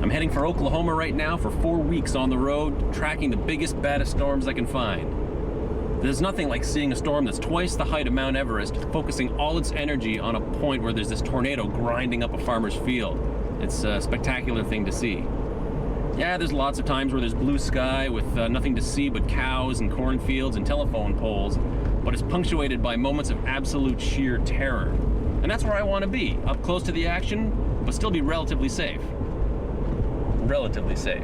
I'm heading for Oklahoma right now for 4 weeks on the road, tracking the biggest, baddest storms I can find. There's nothing like seeing a storm that's twice the height of Mount Everest, focusing all its energy on a point where there's this tornado grinding up a farmer's field. It's a spectacular thing to see. Yeah, there's lots of times where there's blue sky with nothing to see but cows and cornfields and telephone poles, but it's punctuated by moments of absolute sheer terror. And that's where I want to be, up close to the action, but still be relatively safe. Relatively safe.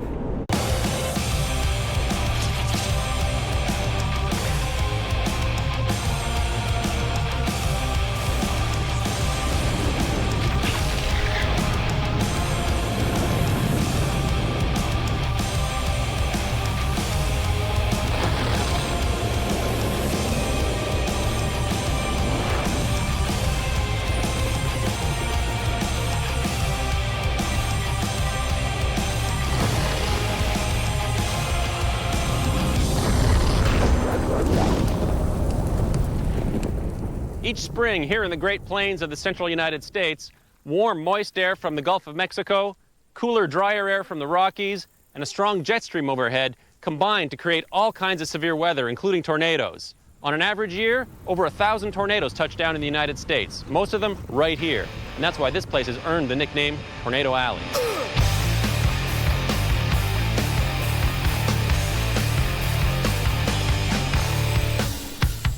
Each spring here in the Great Plains of the central United States, warm, moist air from the Gulf of Mexico, cooler, drier air from the Rockies, and a strong jet stream overhead combine to create all kinds of severe weather, including tornadoes. On an average year, over 1,000 tornadoes touch down in the United States, most of them right here. And that's why this place has earned the nickname Tornado Alley.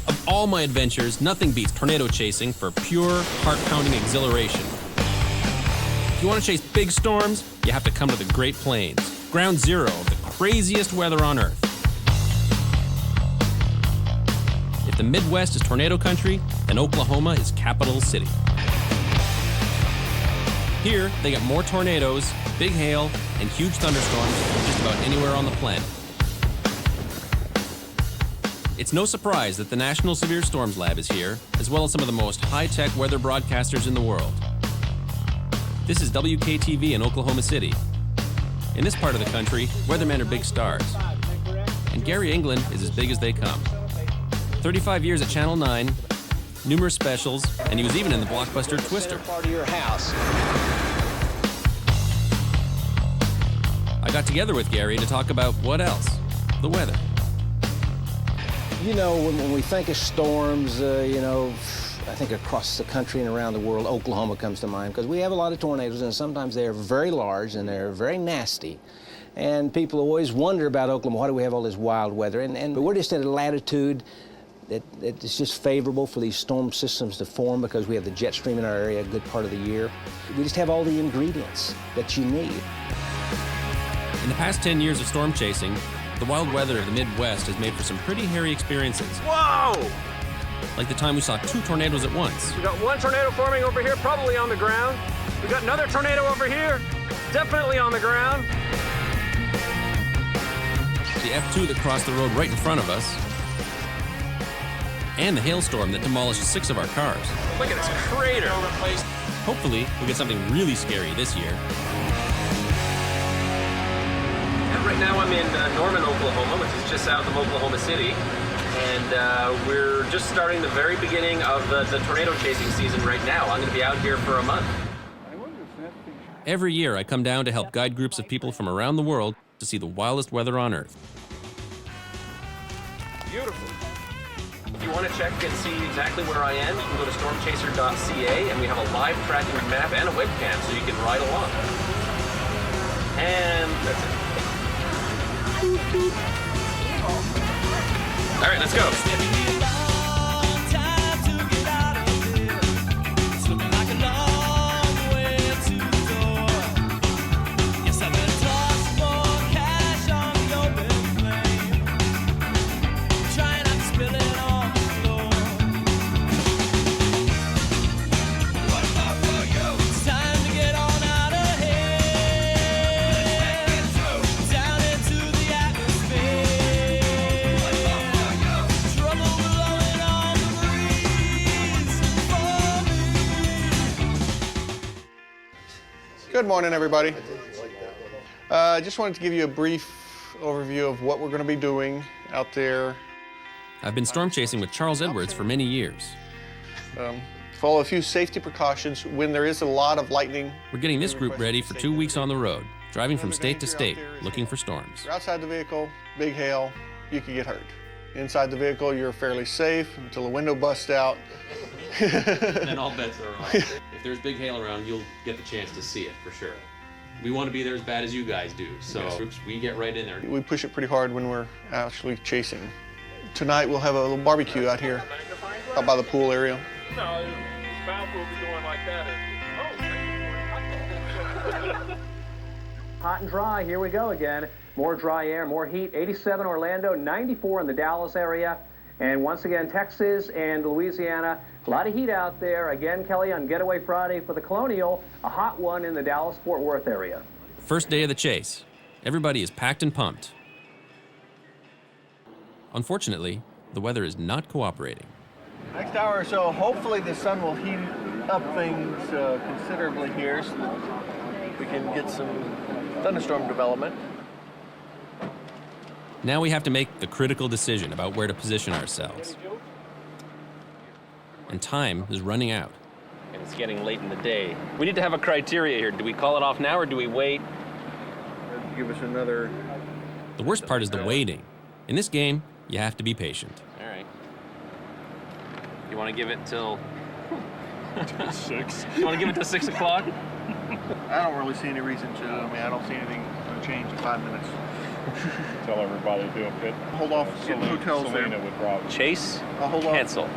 Of all my adventures, nothing beats tornado chasing for pure, heart-pounding exhilaration. If you want to chase big storms, you have to come to the Great Plains, ground zero of the craziest weather on Earth. If the Midwest is tornado country, then Oklahoma is capital city. Here, they get more tornadoes, big hail, and huge thunderstorms than just about anywhere on the planet. It's no surprise that the National Severe Storms Lab is here, as well as some of the most high-tech weather broadcasters in the world. This is WKTV in Oklahoma City. In this part of the country, weathermen are big stars. And Gary England is as big as they come. 35 years at Channel 9, numerous specials, and he was even in the blockbuster Twister. Part of your house. I got together with Gary to talk about what else? The weather. You know, when we think of storms, I think across the country and around the world, Oklahoma comes to mind because we have a lot of tornadoes, and sometimes they're very large and they're very nasty. And people always wonder about Oklahoma, why do we have all this wild weather? But we're just at a latitude that it's just favorable for these storm systems to form because we have the jet stream in our area a good part of the year. We just have all the ingredients that you need. In the past 10 years of storm chasing, the wild weather of the Midwest has made for some pretty hairy experiences. Whoa! Like the time we saw 2 tornadoes at once. We got one tornado forming over here, probably on the ground. We got another tornado over here, definitely on the ground. The F2 that crossed the road right in front of us. And the hailstorm that demolished 6 of our cars. Look at this crater. Hopefully, we'll get something really scary this year. Right now I'm in Norman, Oklahoma, which is just south of Oklahoma City. And we're just starting the very beginning of the tornado chasing season right now. I'm going to be out here for a month. Every year I come down to help guide groups of people from around the world to see the wildest weather on Earth. Beautiful. If you want to check and see exactly where I am, you can go to stormchaser.ca, and we have a live tracking map and a webcam so you can ride along. And that's it. All right, let's go. Good morning, everybody. I just wanted to give you a brief overview of what we're going to be doing out there. I've been storm chasing with Charles Edwards for many years. Follow a few safety precautions when there is a lot of lightning. We're getting this group ready for 2 weeks on the road, driving from state to state, looking for storms. You're outside the vehicle, big hail, you could get hurt. Inside the vehicle, you're fairly safe until the window busts out. Then all bets are off. If there's big hail around, you'll get the chance to see it for sure. We want to be there as bad as you guys do, so we get right in there. We push it pretty hard when we're actually chasing. Tonight we'll have a little barbecue out here, out by the pool area. No, the spouse will be going like that. Hot and dry, here we go again. More dry air, more heat. 87 Orlando, 94 in the Dallas area. And once again, Texas and Louisiana, a lot of heat out there. Again, Kelly, on Getaway Friday for the Colonial, a hot one in the Dallas-Fort Worth area. First day of the chase. Everybody is packed and pumped. Unfortunately, the weather is not cooperating. Next hour or so, hopefully the sun will heat up things considerably here so that we can get some thunderstorm development. Now we have to make the critical decision about where to position ourselves. And time is running out. And it's getting late in the day. We need to have a criteria here. Do we call it off now or do we wait? Give us another... The worst part is the waiting. In this game, you have to be patient. All right. You want to give it till 6. You want to give it till 6 o'clock? I don't really see any reason to. I mean, I don't see anything going to change in 5 minutes. Tell everybody to do a pit. Hold off, get hotels there. Selena would probably. Chase? I'll hold off. Cancel.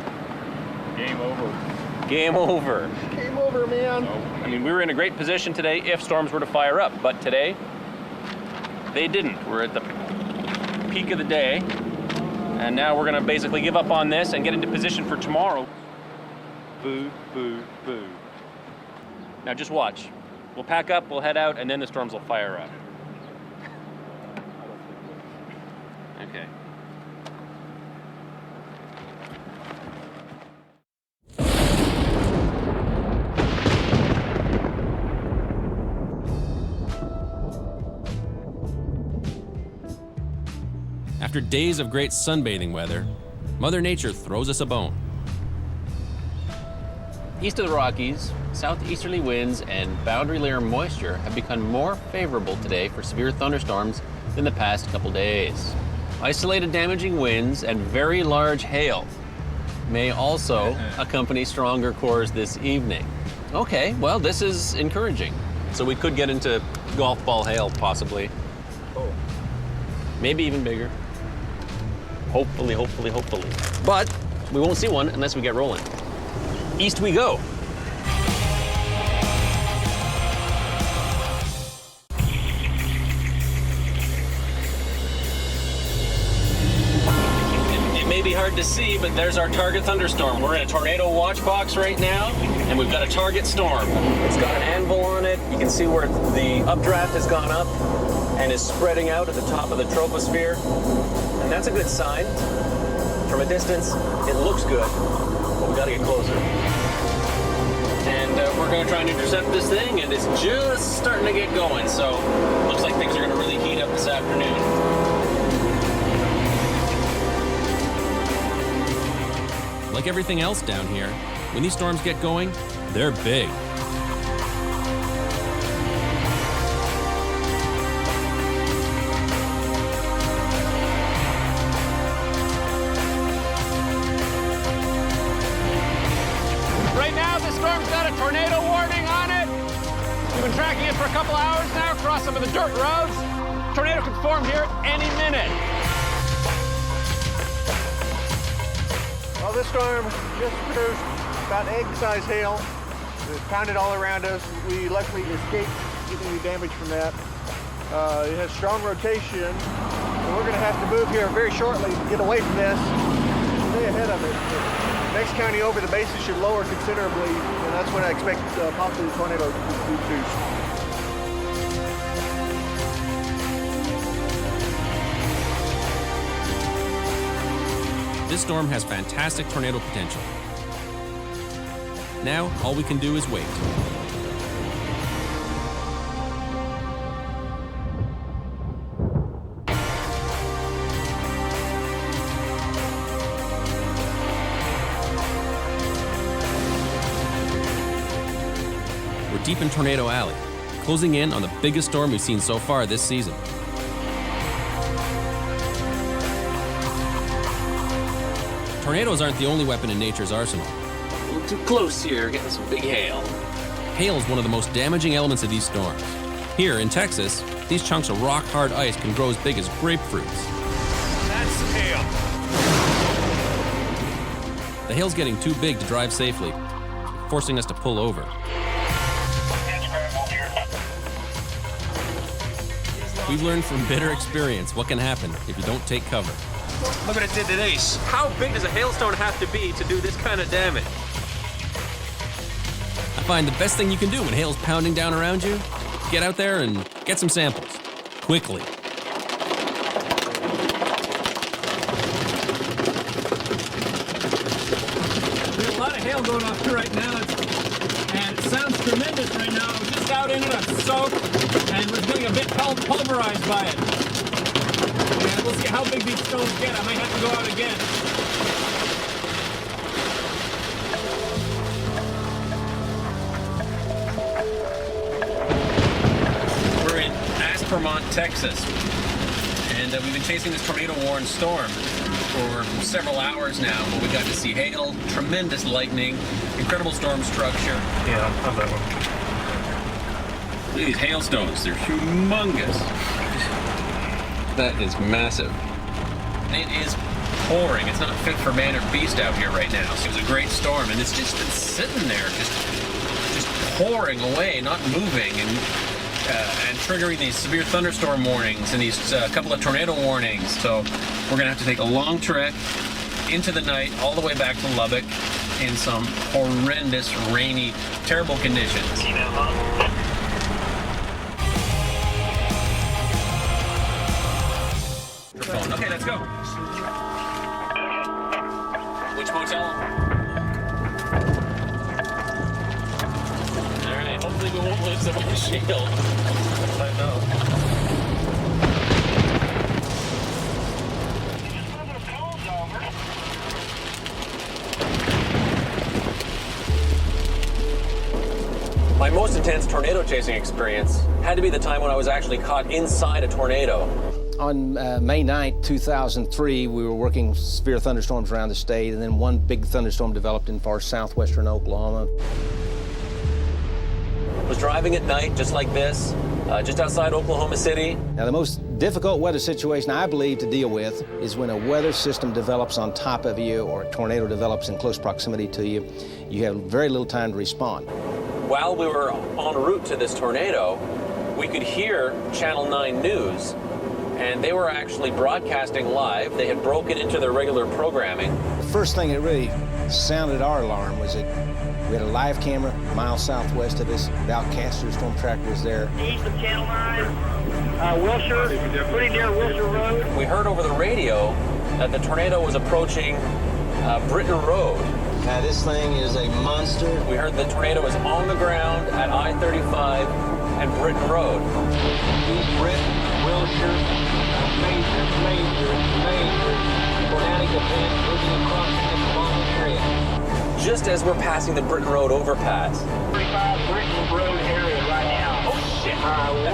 Game over. Game over. Game over, man. I mean, we were in a great position today if storms were to fire up, but today they didn't. We're at the peak of the day, and now we're gonna basically give up on this and get into position for tomorrow. Boo, boo, boo. Now just watch. We'll pack up, we'll head out, and then the storms will fire up. Okay. After days of great sunbathing weather, Mother Nature throws us a bone. East of the Rockies, southeasterly winds and boundary layer moisture have become more favorable today for severe thunderstorms than the past couple days. Isolated damaging winds and very large hail may also accompany stronger cores this evening. Okay, well, this is encouraging. So we could get into golf ball hail, possibly. Oh. Maybe even bigger. Hopefully, hopefully, hopefully. But we won't see one unless we get rolling. East we go. It may be hard to see, but there's our target thunderstorm. We're in a tornado watch box right now, and we've got a target storm. It's got an anvil on it. You can see where the updraft has gone up and is spreading out at the top of the troposphere. And that's a good sign. From a distance, it looks good, but we gotta get closer. And we're gonna try and intercept this thing, and it's just starting to get going, so looks like things are gonna really heat up this afternoon. Like everything else down here, when these storms get going, they're big. Right now, this storm's got a tornado warning on it. We've been tracking it for a couple hours now across some of the dirt roads. Tornado could form here any minute. Well, this storm just produced about egg-sized hail. It pounded all around us. We luckily escaped getting any damage from that. It has strong rotation, and we're going to have to move here very shortly to get away from this. Stay ahead of it. The next county over, the bases should lower considerably, and that's when I expect possibly the tornado to reduce. This storm has fantastic tornado potential. Now, all we can do is wait. deep in Tornado Alley, closing in on the biggest storm we've seen so far this season. Tornadoes aren't the only weapon in nature's arsenal. A little too close here, getting some big hail. Hail is one of the most damaging elements of these storms. Here in Texas, these chunks of rock-hard ice can grow as big as grapefruits. That's hail. The hail's getting too big to drive safely, forcing us to pull over. We've learned from bitter experience what can happen if you don't take cover. Look what it did to these. How big does a hailstone have to be to do this kind of damage? I find the best thing you can do when hail's pounding down around you, get out there and get some samples. Quickly. There's a lot of hail going on right now, and it sounds tremendous right now. I was just out in it, I'm soaked, and was getting a bit pulverized by it. And we'll see how big these stones get. I might have to go out again. We're in Vermont, Texas, and we've been chasing this tornado-warned storm for several hours now. But we got to see hail, tremendous lightning, incredible storm structure. Yeah, I'll have that one. Look at these hailstones, they're humongous. That is massive. It is pouring. It's not fit for man or beast out here right now. So it was a great storm, and it's just been sitting there, just pouring away, not moving, and triggering these severe thunderstorm warnings and these couple of tornado warnings. So we're gonna have to take a long trek into the night, all the way back to Lubbock, in some horrendous, rainy, terrible conditions. Okay, let's go. Which motel? Alright, hopefully we won't lose the windshield. I know. My most intense tornado chasing experience had to be the time when I was actually caught inside a tornado. On May 9th, 2003, we were working severe thunderstorms around the state, and then one big thunderstorm developed in far southwestern Oklahoma. I was driving at night just like this, just outside Oklahoma City. Now, the most difficult weather situation I believe to deal with is when a weather system develops on top of you or a tornado develops in close proximity to you. You have very little time to respond. While we were en route to this tornado, we could hear Channel 9 News, and they were actually broadcasting live. They had broken into their regular programming. The first thing that really sounded our alarm was that we had a live camera miles southwest of us. Val Castor's storm tracker was there. East of Channel 9, Wilshire, pretty near Wilshire Road. We heard over the radio that the tornado was approaching Britton Road. Now, this thing is a monster. We heard the tornado was on the ground at I-35 and Britton Road. Britton, Wilshire, major tornadic event moving across this long area. Just as we're passing the Britton Road overpass. 35 Britton Road area right now. Oh shit!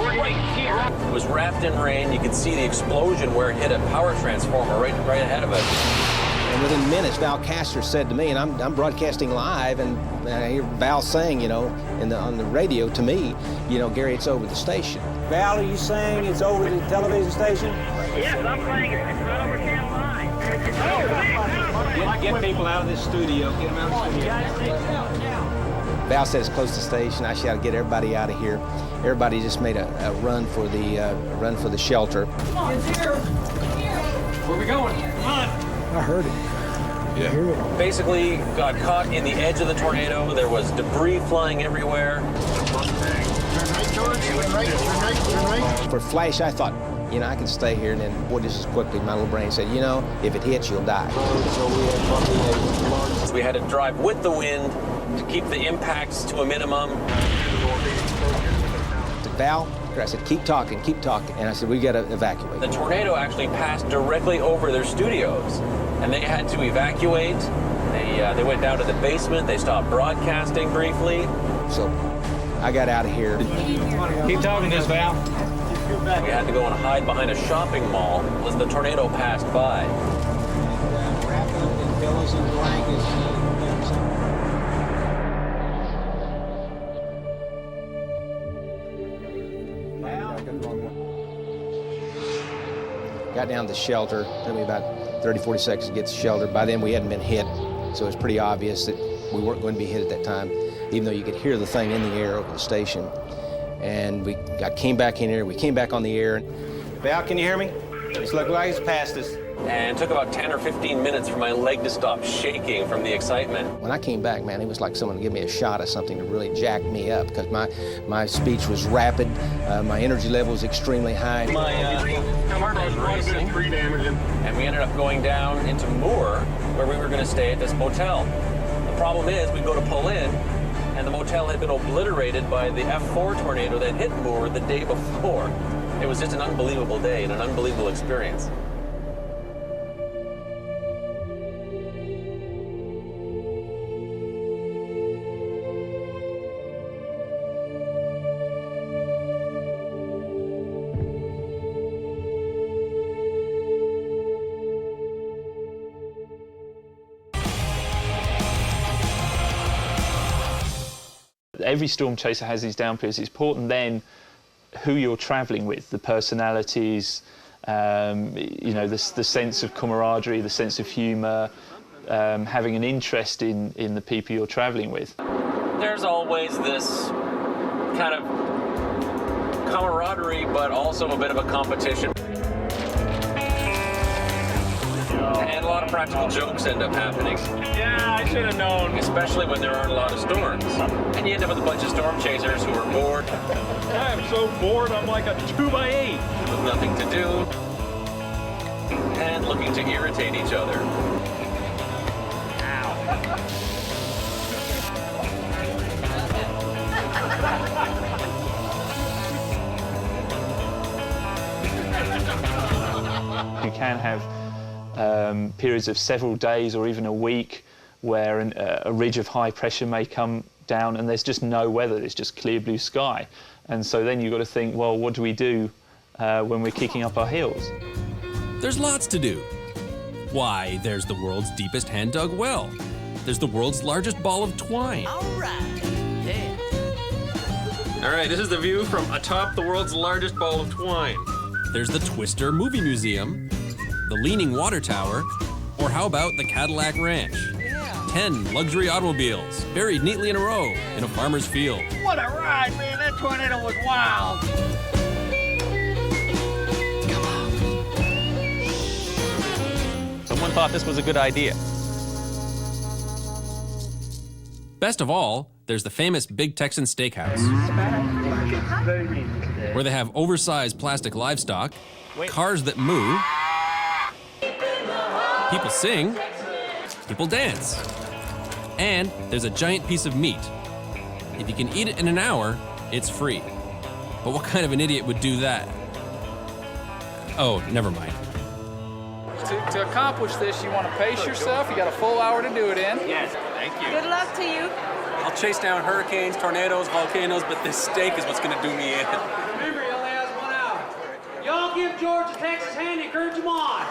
We're right here. It was wrapped in rain. You could see the explosion where it hit a power transformer right ahead of us. And within minutes, Val Castor said to me, and I'm broadcasting live, and I hear Val saying, you know, on the radio to me, you know, Gary, it's over the station. Val, are you saying it's over the television station? Yes, I'm saying it's right over Channel 9. Get people out of this studio. Get them out of the studio. Val said it's close to the station. I shouted, get everybody out of here. Everybody just made a run for the shelter. It's here. Where we going? Come on. I heard it. Yeah. Hear it. Basically got caught in the edge of the tornado. There was debris flying everywhere. For a flash, I thought, you know, I can stay here. And then, boy, just as quickly, my little brain said, you know, if it hits, you'll die. So we had to drive with the wind to keep the impacts to a minimum. Val, I said, keep talking. And I said, we got to evacuate. The tornado actually passed directly over their studios, and they had to evacuate. They went down to the basement. They stopped broadcasting briefly. So I got out of here. Keep talking to us, Val. We had to go and hide behind a shopping mall as the tornado passed by. Wrap up in pillows and blankets. Got down to the shelter. Took me about 30, 40 seconds to get to the shelter. By then we hadn't been hit, so it was pretty obvious that we weren't going to be hit at that time, even though you could hear the thing in the air over the station. And I came back in here. We came back on the air. Val, can you hear me? It's looking like it's past us. And it took about 10 or 15 minutes for my leg to stop shaking from the excitement. When I came back, man, it was like someone gave me a shot of something to really jack me up, because my speech was rapid, my energy level was extremely high. My heart was racing, and we ended up going down into Moore, where we were going to stay at this motel. The problem is, we go to pull in, and the motel had been obliterated by the F4 tornado that hit Moore the day before. It was just an unbelievable day and an unbelievable experience. Every storm chaser has these down periods. It's important then who you're travelling with, the personalities, you know, the sense of camaraderie, the sense of humour, having an interest in the people you're travelling with. There's always this kind of camaraderie, but also a bit of a competition. And a lot of practical jokes end up happening. Yeah, I should have known. Especially when there aren't a lot of storms. And you end up with a bunch of storm chasers who are bored. I am so bored, I'm like a 2x8. With nothing to do. And looking to irritate each other. You can have periods of several days or even a week where a ridge of high pressure may come down and there's just no weather, there's just clear blue sky. And so then you've got to think, well, what do we do when we're kicking up our heels? There's lots to do. Why, there's the world's deepest hand-dug well. There's the world's largest ball of twine. All right, this is the view from atop the world's largest ball of twine. There's the Twister Movie Museum, the Leaning Water Tower, or how about the Cadillac Ranch? 10 luxury automobiles buried neatly in a row in a farmer's field. What a ride, man. That tornado was wild. Someone thought this was a good idea. Best of all, there's the famous Big Texan Steakhouse, where they have oversized plastic livestock, cars that moo, people sing, people dance, and there's a giant piece of meat. If you can eat it in an hour, it's free. But what kind of an idiot would do that? Oh, never mind. To accomplish this, you want to pace yourself. You got a full hour to do it in. Yes, thank you. Good luck to you. I'll chase down hurricanes, tornadoes, volcanoes, but this steak is what's going to do me in. Remember, he only has 1 hour. Y'all give George a Texas hand and encourage him on.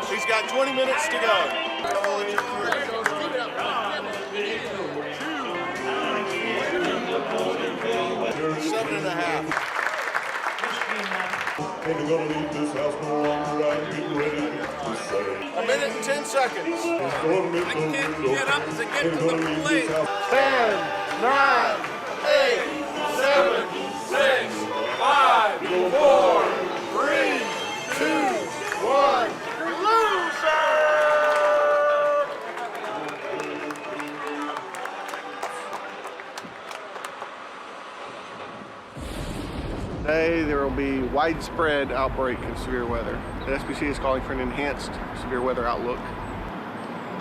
He's got 20 minutes to go. 7.5. Ain't gonna leave this house no longer. I'm getting ready to say. 1 minute and 10 seconds. I can't get up to get to the place. 10, 9, 8, 7, 6, 5, 4, 3, 2, 1. Today there will be widespread outbreak of severe weather. The SPC is calling for an enhanced severe weather outlook.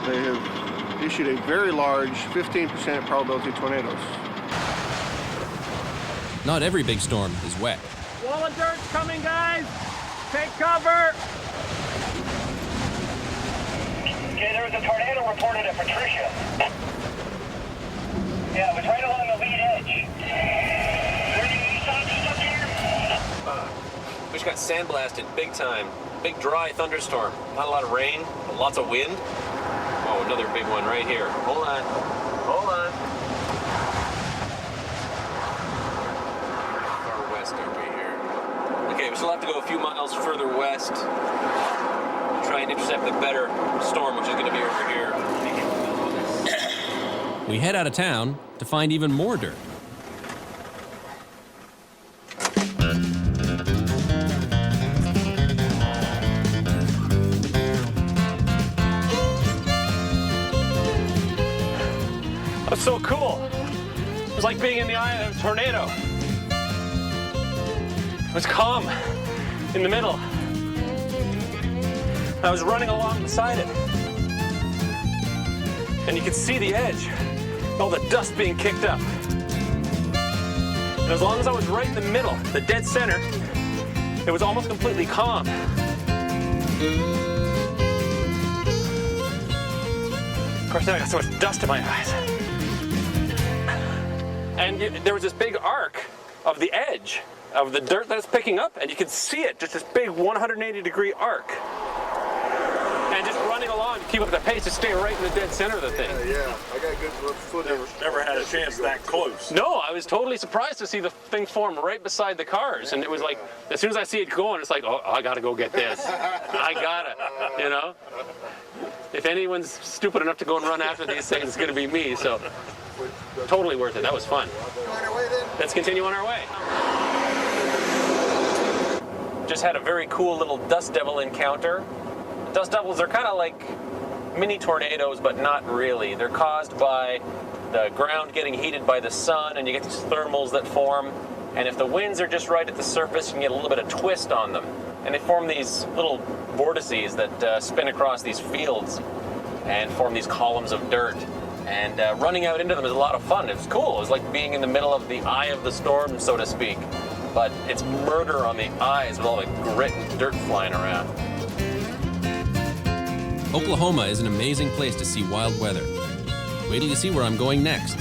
They have issued a very large 15% probability of tornadoes. not every big storm is wet. Wall of dirt's coming, guys. Take cover. Okay, there was a tornado reported at Patricia. Yeah, it was right along the lead edge. Where do you stuff here? We just got sandblasted big time. Big dry thunderstorm. Not a lot of rain, but lots of wind. Oh, another big one right here. Hold on. Hold on. Far west are we here? Okay, we still have to go a few miles further west. Try and intercept the better storm, which is going to be over here. We head out of town to find even more dirt. That's so cool. It was like being in the eye of a tornado. It was calm in the middle. I was running along beside it. And you could see the edge, all the dust being kicked up. And as long as I was right in the middle, the dead center, it was almost completely calm. Of course, then I got so much dust in my eyes. And there was this big arc of the edge of the dirt that it's picking up, and you could see it, just this big 180-degree arc. And just running along to keep up the pace to stay right in the dead center of the thing. Yeah, I got good footage. Never had a chance that close. No, I was totally surprised to see the thing form right beside the cars, and it was like, as soon as I see it going, it's like, oh, I gotta go get this. I gotta, you know? If anyone's stupid enough to go and run after these things, it's gonna be me, so totally worth it. That was fun. Let's continue on our way. Just had a very cool little dust devil encounter. Dust devils are kind of like mini tornadoes, but not really. They're caused by the ground getting heated by the sun, and you get these thermals that form. And if the winds are just right at the surface, you can get a little bit of twist on them. And they form these little vortices that spin across these fields and form these columns of dirt. And running out into them is a lot of fun. It's cool. It's like being in the middle of the eye of the storm, so to speak. But it's murder on the eyes with all the grit and dirt flying around. Oklahoma is an amazing place to see wild weather. Wait till you see where I'm going next.